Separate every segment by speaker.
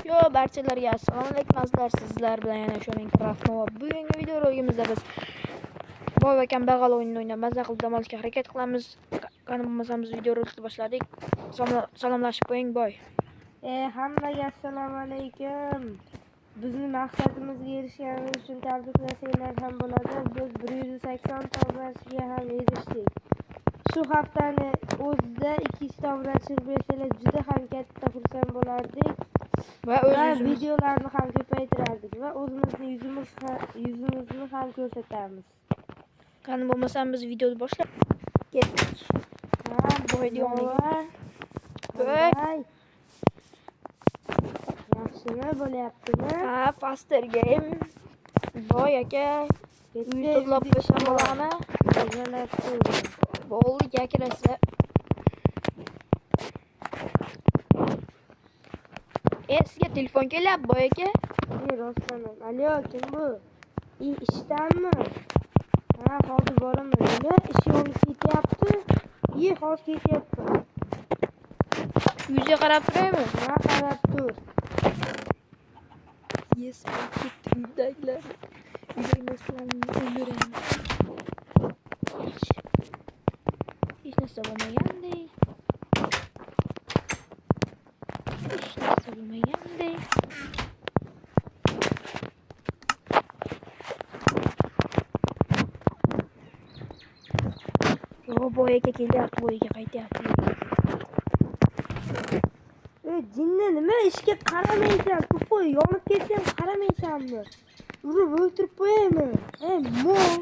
Speaker 1: Yo, barchalarga assalomu alaykum azizlar. Sizlar bilan yana shu Minecraft Nova. Bugungi video roligimizda biz boy va kambag'al o'yinini o'ynab maza qilib dam olishga harakat qilamiz. Qani bo'lmasam biz video rolikni boshladik. Salomlashib qo'ying boy.
Speaker 2: Hammaga assalomu alaykum. Bizning maqsadimizga erishganimiz uchun tabriklasanglar ham bo'ladi. Biz 180 ta obunachiga ham erishdik. Shu haftani o'zida 200 ta obunachi bo'lsalar juda ham katta xursand bo'lardik. Va videolarni ham ko'paytirardik va o'zimizni yuzimizni ham ko'rsatamiz.
Speaker 1: Qani bo'lmasam biz videoni boshlab ketdik. Boy
Speaker 2: yaxshimi bo'lyaptimi?
Speaker 1: Faster game. Boy aka, to'plab qo'ysam bo'ladimi? Bo'ldi, yakirasa. Sizga telefon kelyapti boy aka.
Speaker 2: Rostdan. Alo, kim bu? Ishdanmi? Hozir boraman. Nima ish yo'li ketyapti? Hozir ketyapti.
Speaker 1: Yuzga qarab turaymi?
Speaker 2: Qarab tur.
Speaker 1: Yes, ketdim daylar. Videolarni o'ldiraman. Hech narsa bo'lmagandek. Yo, boy aka kelyapti, bo'yiga qaytyapti.
Speaker 2: Jinni nima ishga qaramaysan? To'qoy yonib ketsam qaramaysanmi? Urib o'ltirib qo'yaymi? Mol.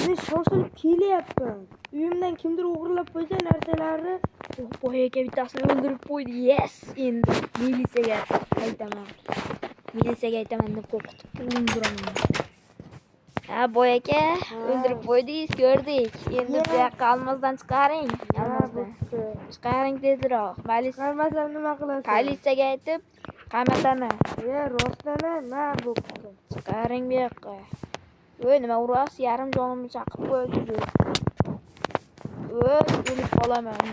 Speaker 2: Men shoshilib kelyapman. Uyimdan kimdir o'g'irlab qo'ysa narsalarni.
Speaker 1: Boy aka bittasini o'ldirib qo'ydi. Yes, endi militsiyaga aytaman. Deb qo'rqitib o'ldiraman. Boy aka, o'ldirib qo'ydingiz, ko'rdik. Endi bu yoqqa almazdan chiqaring. Chiqaring tezroq.
Speaker 2: Chiqarmasam nima qilasiz?
Speaker 1: Politsiyaga aytib, qamatani.
Speaker 2: Rostdan nima bo'pti?
Speaker 1: Chiqaring bu yoqqa. Nima urasiz? Yarim jonimni chaqib qo'ydi. O'lib qolaman.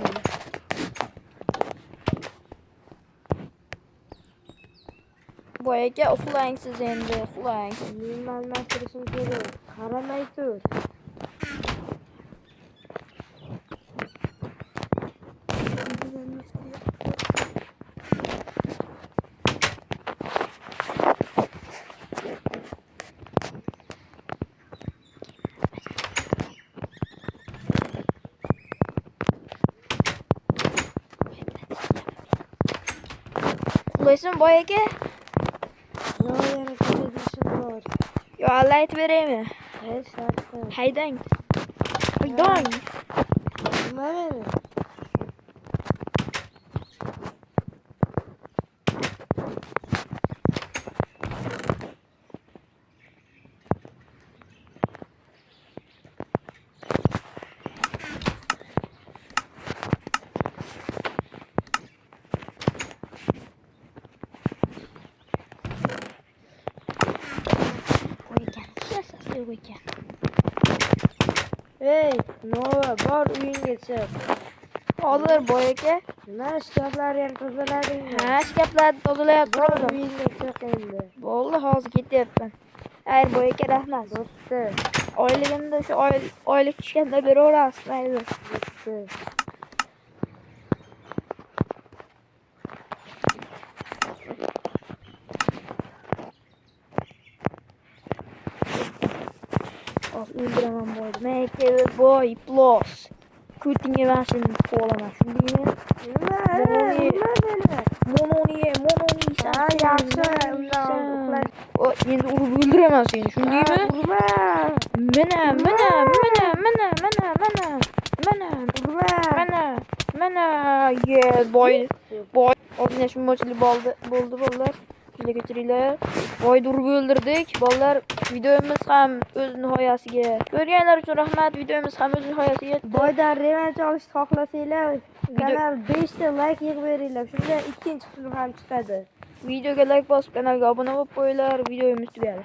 Speaker 1: Boy aka, uxlang siz endi, uxlang.
Speaker 2: Men almashtirishim kerak. Qaramay tur.
Speaker 1: Uxlaysan boy aka?
Speaker 2: Yana ketishim bor.
Speaker 1: Yo, alla aytib beraymi?
Speaker 2: Shartta.
Speaker 1: Haydang.
Speaker 2: Nima meni? Nova, bor uyingga chiq.
Speaker 1: Hozir boy aka.
Speaker 2: Nima shkaflarni ham tozaladingmi?
Speaker 1: Shkaflarni tozalayapman.
Speaker 2: Uyingga chiq endi.
Speaker 1: Bo'ldi, hozir ketyapman. Boy aka, rahmat.
Speaker 2: Bo'pti.
Speaker 1: Oyligimda o'sha oylik tushganda beraverasiz, mayli.
Speaker 2: Bo'pti.
Speaker 1: O'ldiraman boy. Make boy plus. Kutinga mashin qo'laman. Shundaymi?
Speaker 2: Nima?
Speaker 1: Mononi.
Speaker 2: Yaxshi, undan uxlash.
Speaker 1: Endi urib o'ldiraman seni. Shundaymi?
Speaker 2: Urma.
Speaker 1: Mana. Boy. Ozgina shunmochilik bo'ldi bolalar. Shunday kechiringlar. Boyni urib o'ldirdik. Bolalar, videomiz ham o'z nihoyasiga. Ko'rganlar uchun rahmat. Videomiz ham o'z nihoyasiga yetdi.
Speaker 2: Boydan revansh olishni xohlasanglar, kanal 5 ta like yig'ib beringlar. Shunda ikkinchi film ham chiqadi.
Speaker 1: Videoga like bosib, kanalga obuna bo'lib qo'yinglar. Videomiz tugadi.